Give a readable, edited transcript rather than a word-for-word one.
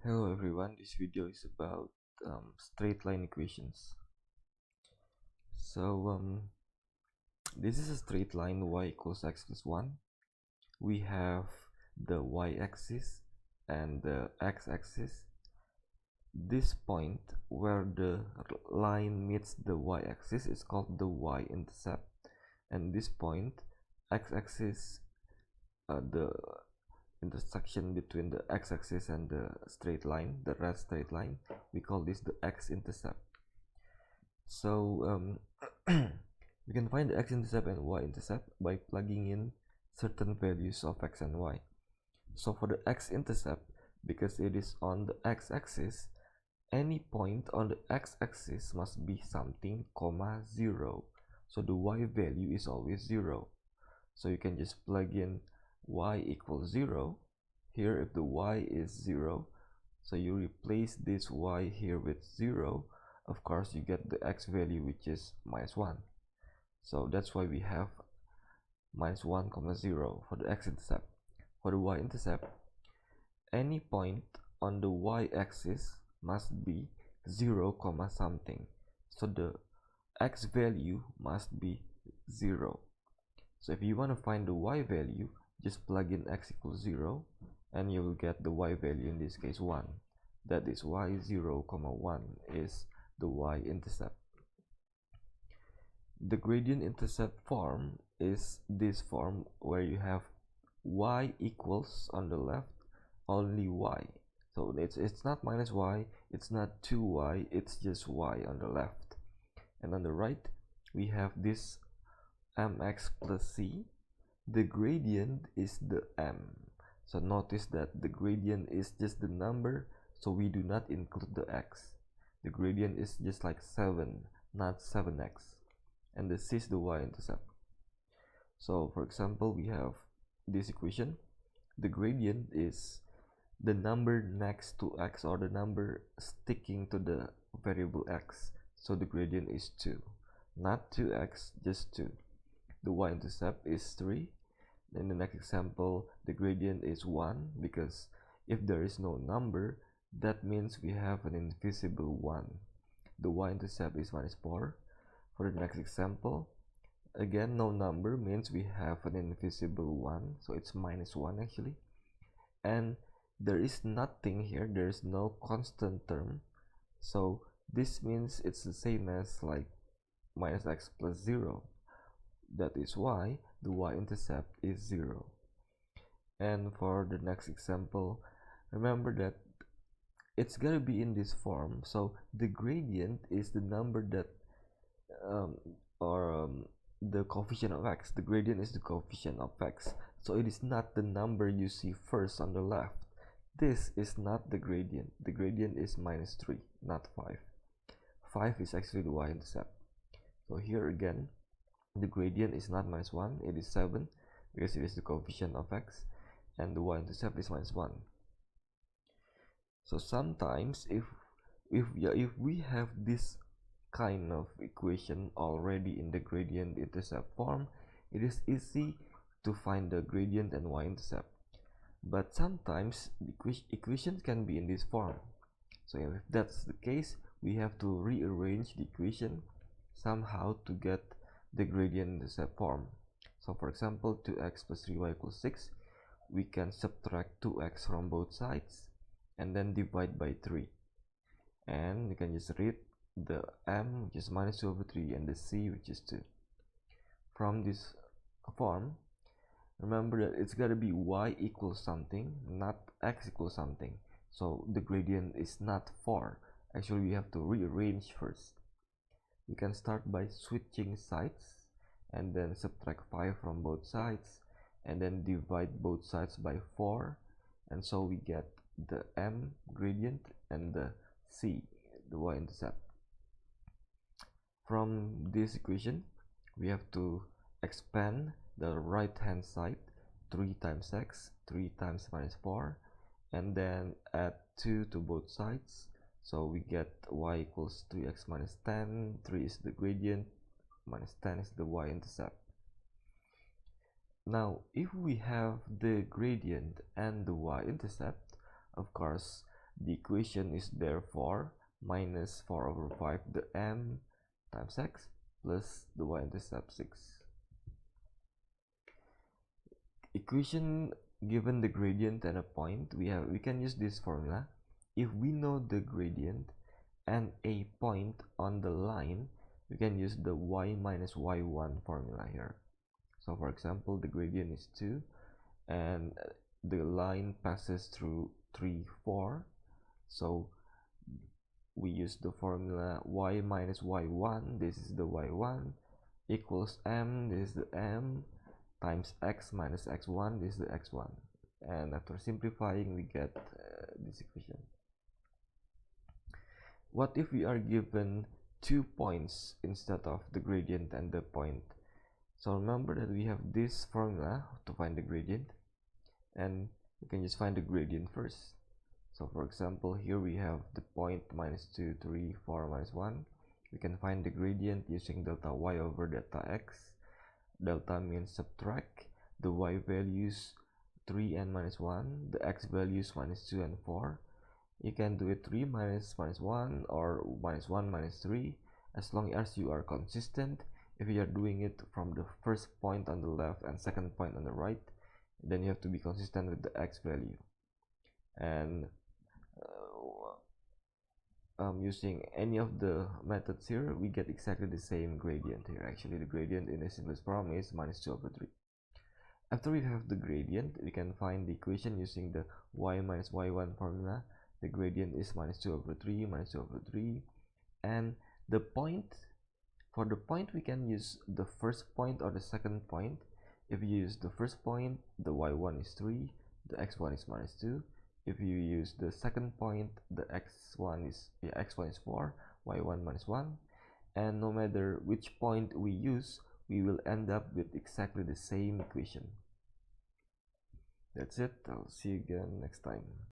Hello everyone, this video is about straight line equations. So this is a straight line y equals x plus 1. We have the y-axis and the x-axis. This point where the line meets the y-axis is called the y-intercept, and this point x-axis, the intersection between the x-axis and the straight line, the red straight line, we call this the x-intercept. So we can find the x-intercept and y-intercept by plugging in certain values of x and y. So for the x-intercept, because it is on the x-axis, any point on the x-axis must be something comma 0. So the y value is always 0. So you can just plug in y equals 0 here if the y is 0. So you replace this y here with 0. Of course you get the x value, which is minus 1. So that's why we have minus 1 comma 0 for the x-intercept. For the y-intercept, any point on the y-axis must be 0 comma something. So the x value must be 0. So if you want to find the y value, just plug in x equals 0 and you will get the y value, in this case 1. That is why 0 comma 1 is the y-intercept. The gradient intercept form is this form where you have y equals on the left only y. So it's not minus y, it's not 2y, it's just y on the left. And on the right we have this mx plus c. The gradient is the m. So notice that the gradient is just the number, so we do not include the x. The gradient is just like 7, not 7x. And the c is the y-intercept. So for example, we have this equation. The gradient is the number next to x, or the number sticking to the variable x. So the gradient is 2, not 2x, just 2. The y-intercept is 3. In the next example, the gradient is 1, because if there is no number, that means we have an invisible 1. The y-intercept is minus 4. For the next example, again, no number means we have an invisible 1, so it's minus 1 actually. And there is nothing here, there is no constant term, so this means it's the same as like minus x plus 0. That is why the y-intercept is 0. And for the next example, remember that it's gonna be in this form, so the gradient is the number that the coefficient of x. The gradient is the coefficient of x, so it is not the number you see first on the left. This is not the gradient. The gradient is minus 3, not 5. 5 is actually the y-intercept. So here again, the gradient is not minus 1, it is 7, because it is the coefficient of x, and the y-intercept is minus 1. So sometimes if we have this kind of equation already in the gradient intercept form, it is easy to find the gradient and y-intercept. But sometimes the equation can be in this form. So if that's the case, we have to rearrange the equation somehow to get the gradient intercept form. So for example, 2x plus 3y equals 6, we can subtract 2x from both sides and then divide by 3. And you can just read the m, which is minus 2 over 3, and the c, which is 2. From this form, remember that it's gotta be y equals something, not x equals something. So the gradient is not 4. Actually, we have to rearrange first. We can start by switching sides and then subtract 5 from both sides and then divide both sides by 4, and so we get the m gradient and the c, the y-intercept. From this equation, we have to expand the right hand side, 3 times x, 3 times minus 4, and then add 2 to both sides. So we get y equals 3x minus 10, 3 is the gradient, minus 10 is the y-intercept. Now, if we have the gradient and the y-intercept, of course, The equation is therefore minus 4 over 5 the m times x plus the y-intercept 6. Equation given the gradient and a point, we can use this formula. If we know the gradient and a point on the line, we can use the y minus y1 formula here. So for example, the gradient is 2 and the line passes through 3, 4. So we use the formula y minus y1, this is the y1, equals m, this is the m, times x minus x1, this is the x1. And after simplifying, we get this equation. What if we are given 2 points instead of the gradient and the point? So remember that we have this formula to find the gradient, and we can just find the gradient first. So for example, here we have the point minus 2, 3, 4, minus 1. We can find the gradient using delta y over delta x. Delta means subtract the y values 3 and minus 1, the x values minus 2 and 4. You can do it 3 minus 1 or minus 1 minus 3, as long as you are consistent. If you are doing it from the first point on the left and second point on the right, then you have to be consistent with the x value. And using any of the methods here, we get exactly the same gradient here. Actually, the gradient in the simplest form is minus 2 over 3. After we have the gradient, we can find the equation using the y minus y1 formula. The gradient is minus 2 over 3, minus 2 over 3. And the point, for the point, we can use the first point or the second point. If you use the first point, the y1 is 3, the x1 is minus 2. If you use the second point, the x1 is 4, y1 minus 1. And no matter which point we use, we will end up with exactly the same equation. That's it. I'll see you again next time.